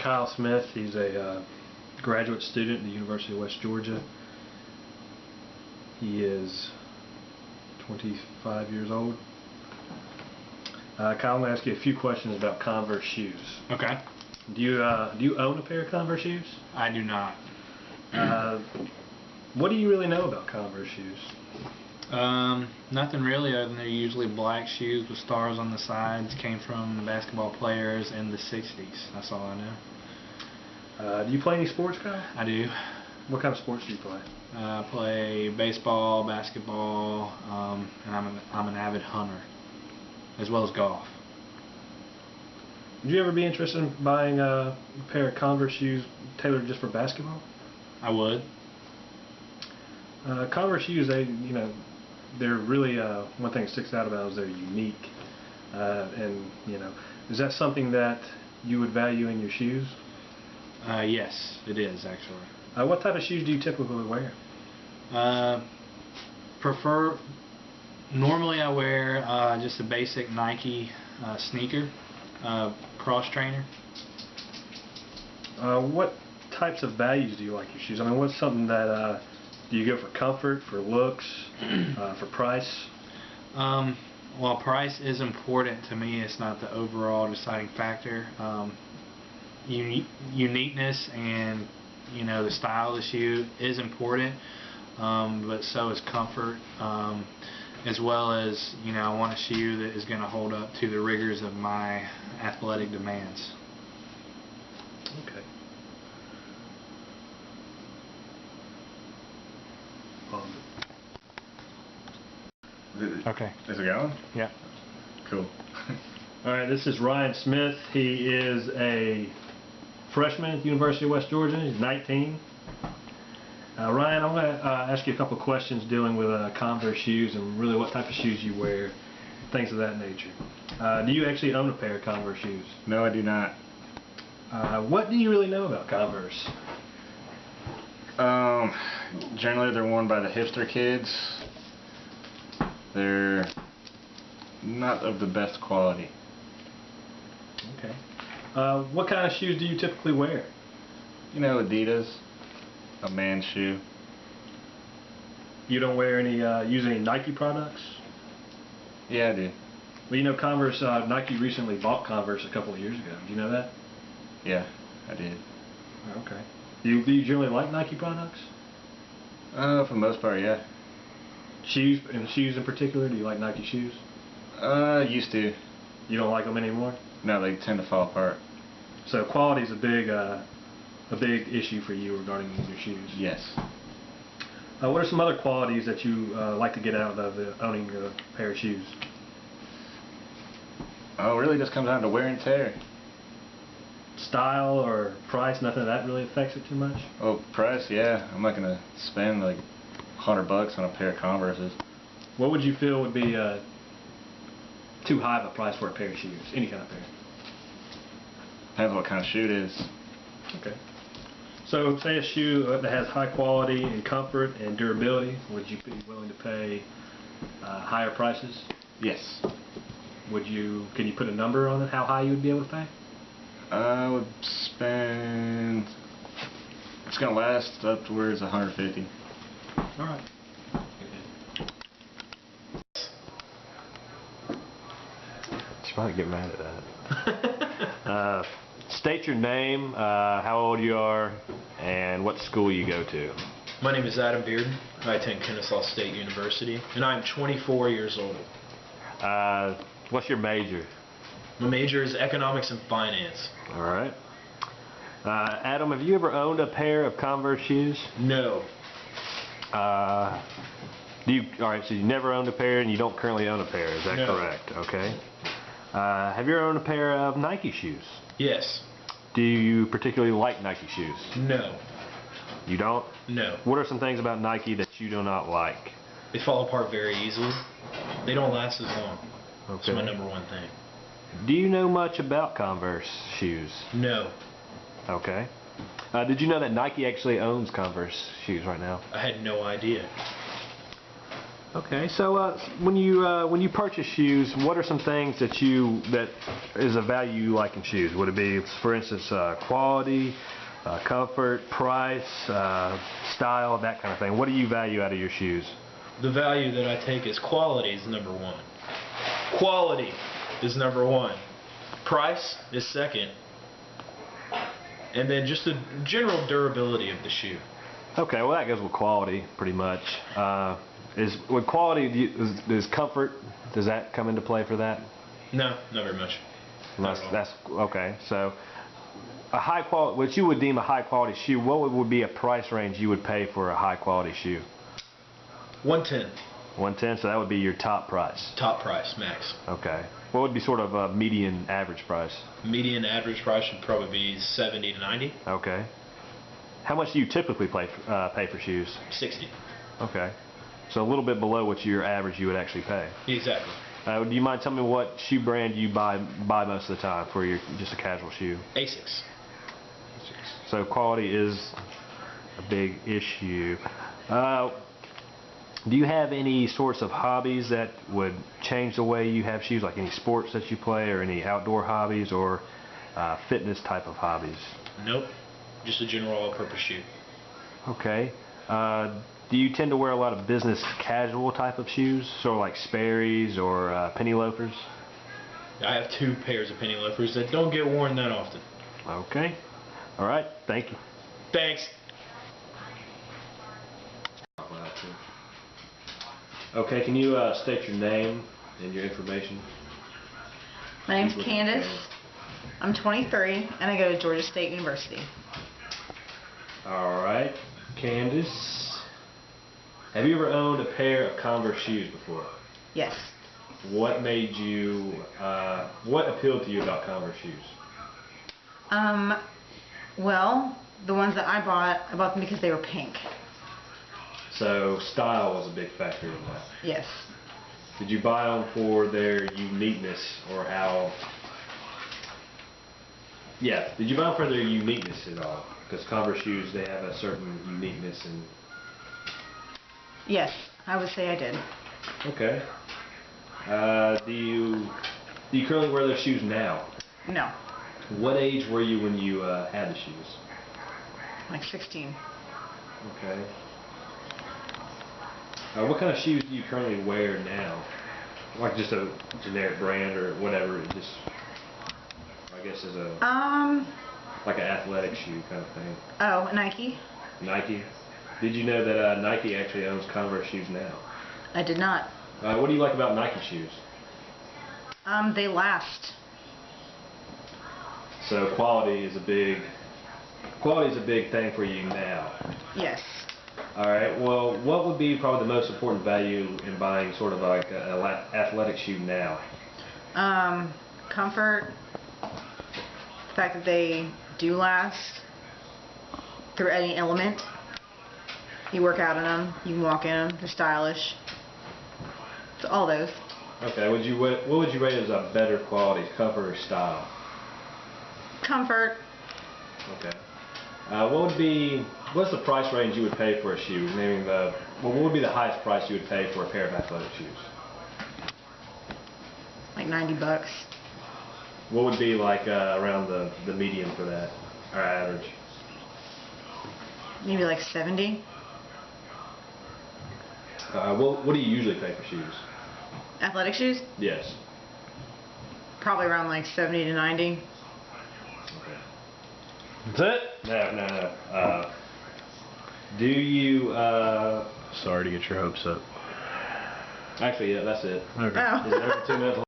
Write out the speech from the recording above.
Kyle Smith. He's a graduate student at the University of West Georgia. He is 25 years old. Kyle, I'm going to ask you a few questions about Converse shoes. Okay. Do you own a pair of Converse shoes? I do not. What do you really know about Converse shoes? Nothing really, other than they're usually black shoes with stars on the sides. Came from basketball players in the 60s. That's all I know. Do you play any sports, Kyle? I do. What kind of sports do you play? I play baseball, basketball, and I'm an avid hunter, as well as golf. Would you ever be interested in buying a pair of Converse shoes tailored just for basketball? I would. Converse shoes, they're really one thing that sticks out about them is they're unique. And is that something that you would value in your shoes? Yes, it is actually. What type of shoes do you typically wear? Normally I wear just a basic Nike sneaker, cross trainer. What types of values do you like your shoes? I mean, what's something that do you go for comfort, for looks, for price? Well, price is important to me. It's not the overall deciding factor. Uniqueness and the style of the shoe is important, but so is comfort, as well as I want a shoe that is going to hold up to the rigors of my athletic demands. Okay. Okay. Is it going? Yeah. Cool. Alright, this is Ryan Smith. He is a freshman at the University of West Georgia. He's 19. Ryan, I'm going to ask you a couple of questions dealing with Converse shoes and really what type of shoes you wear, things of that nature. Do you actually own a pair of Converse shoes? No, I do not. What do you really know about Converse? Generally they're worn by the hipster kids. They're not of the best quality. Okay. What kind of shoes do you typically wear? Adidas, a man's shoe. You don't wear any, use any Nike products? Yeah, I do. Well, Converse, Nike recently bought Converse a couple of years ago. Do you know that? Yeah, I did. Okay. Do you generally like Nike products? For the most part, yeah. Shoes in particular, do you like Nike shoes? Used to. You don't like them anymore? No, they tend to fall apart. So quality is a big issue for you regarding your shoes. Yes. What are some other qualities that you like to get out of owning a pair of shoes? Oh, it really just comes down to wear and tear. Style or price, nothing of that really affects it too much? Oh, price, yeah. I'm not going to spend like $100 on a pair of Converses. What would you feel would be too high of a price for a pair of shoes? Any kind of pair? Depends what kind of shoe it is. Okay. So say a shoe that has high quality and comfort and durability, would you be willing to pay higher prices? Yes. Can you put a number on it, how high you would be able to pay? I would spend, it's going to last up towards $150. Alright. She might get mad at that. State your name, how old you are, and what school you go to. My name is Adam Bearden. I attend Kennesaw State University, and I'm 24 years old. What's your major? My major is economics and finance. Alright. Adam, have you ever owned a pair of Converse shoes? No. Alright, so you never owned a pair and you don't currently own a pair, is that No. correct? Okay. Have you ever owned a pair of Nike shoes? Yes. Do you particularly like Nike shoes? No. You don't? No. What are some things about Nike that you do not like? They fall apart very easily. They don't last as long. Okay. That's my number one thing. Do you know much about Converse shoes? No. Okay. Did you know that Nike actually owns Converse shoes right now? I had no idea. Okay, so when you purchase shoes, what are some things that is a value you like in shoes? Would it be, for instance, quality, comfort, price, style, that kind of thing? What do you value out of your shoes? The value that I take is quality is number one. Quality is number one. Price is second. And then just the general durability of the shoe. Okay, well that goes with quality pretty much. With quality, does comfort, does that come into play for that? No, not very much. That's okay. So a high quality, what you would deem a high quality shoe, what would be a price range you would pay for a high quality shoe? 110. 110, so that would be your top price. Top price, max. Okay. What would be sort of a median average price? Median average price should probably be 70 to 90. Okay. How much do you typically pay for shoes? 60. Okay. So a little bit below what your average you would actually pay. Exactly. Do you mind telling me what shoe brand you buy most of the time for just a casual shoe? Asics. So quality is a big issue. Do you have any sorts of hobbies that would change the way you have shoes, like any sports that you play or any outdoor hobbies or fitness type of hobbies? Nope. Just a general all-purpose shoe. Okay. Do you tend to wear a lot of business casual type of shoes, sort of like Sperry's or penny loafers? I have 2 pairs of penny loafers that don't get worn that often. Okay. All right. Thank you. Thanks. Okay, can you state your name and your information? My name's Candace. I'm 23 and I go to Georgia State University. All right, Candace. Have you ever owned a pair of Converse shoes before? Yes. What made you, what appealed to you about Converse shoes? Well, the ones that I bought them because they were pink. So style was a big factor in that. Yes. Did you buy them for their uniqueness or how? Yeah. Did you buy them for their uniqueness at all? Because Converse shoes, they have a certain uniqueness and. Yes, I would say I did. Okay. Do you currently wear those shoes now? No. What age were you when you had the shoes? Like 16. Okay. What kind of shoes do you currently wear now? Like just a generic brand or whatever, just I guess as a like an athletic shoe kind of thing. Oh, Nike? Nike. Did you know that Nike actually owns Converse shoes now? I did not. What do you like about Nike shoes? They last. So quality is a big thing for you now. Yes. All right. Well, what would be probably the most important value in buying sort of like an athletic shoe now? Comfort. The fact that they do last through any element. You work out in them. You can walk in them. They're stylish. So all those. Okay. What would you rate as a better quality, comfort or style? Comfort. Okay. What's the price range you would pay for a shoe? Naming what would be the highest price you would pay for a pair of athletic shoes? Like $90. What would be like around the median for that, or average? Maybe like 70. What do you usually pay for shoes? Athletic shoes? Yes. Probably around like 70 to 90. Okay. That's it? No. Do you? Sorry to get your hopes up. Actually, yeah, that's it. Okay. Oh. Is it over 2 minutes?